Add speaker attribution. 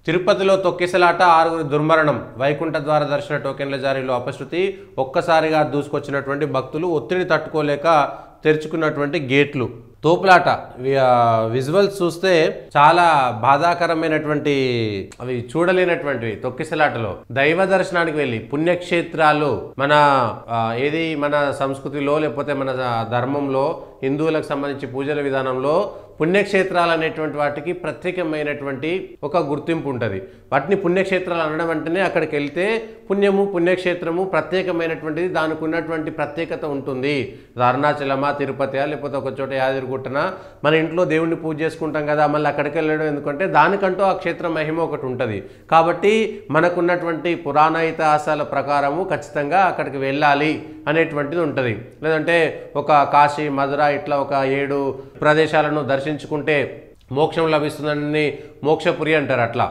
Speaker 1: తిరుపతిలో తొక్కిసలాట, ఆరుగురు దుర్మరణం. వైకుంఠ ద్వార దర్శన టోకెన్ల జారీలో అపశృతి. ఒక్కసారిగా దూసుకొచ్చినటువంటి భక్తులు ఒత్తిడి తట్టుకోలేక తెరుచుకున్నటువంటి గేట్లు. తోపులాట విజువల్స్ చూస్తే చాలా బాధాకరమైనటువంటి, అవి చూడలేనటువంటివి. తొక్కిసలాటలో దైవ దర్శనానికి వెళ్ళి పుణ్యక్షేత్రాలు, మన సంస్కృతిలో లేకపోతే మన ధర్మంలో హిందువులకు సంబంధించి పూజల విధానంలో పుణ్యక్షేత్రాలు అనేటువంటి వాటికి ప్రత్యేకమైనటువంటి ఒక గుర్తింపు ఉంటుంది. వాటిని పుణ్యక్షేత్రాలు అనడం అంటేనే అక్కడికి వెళ్తే పుణ్యము, పుణ్యక్షేత్రము ప్రత్యేకమైనటువంటిది, దానికి ఉన్నటువంటి ప్రత్యేకత ఉంటుంది. అరుణాచలమా, తిరుపతి లేకపోతే ఒక చోట యాదగిరిగుట్టన మన ఇంట్లో దేవుణ్ణి పూజ చేసుకుంటాం కదా, మళ్ళీ అక్కడికి వెళ్ళడం ఎందుకంటే దానికంటూ ఆ క్షేత్ర మహిమ ఒకటి ఉంటుంది. కాబట్టి మనకున్నటువంటి పురాణ ఇతిహాసాల ప్రకారము ఖచ్చితంగా అక్కడికి వెళ్ళాలి అనేటువంటిది ఉంటుంది. లేదంటే ఒక కాశీ, మధుర ఇట్లా ఒక 7 ప్రదేశాలను దర్శించుకుంటే మోక్షం లభిస్తుందని మోక్షపురి అంటారు. అట్లా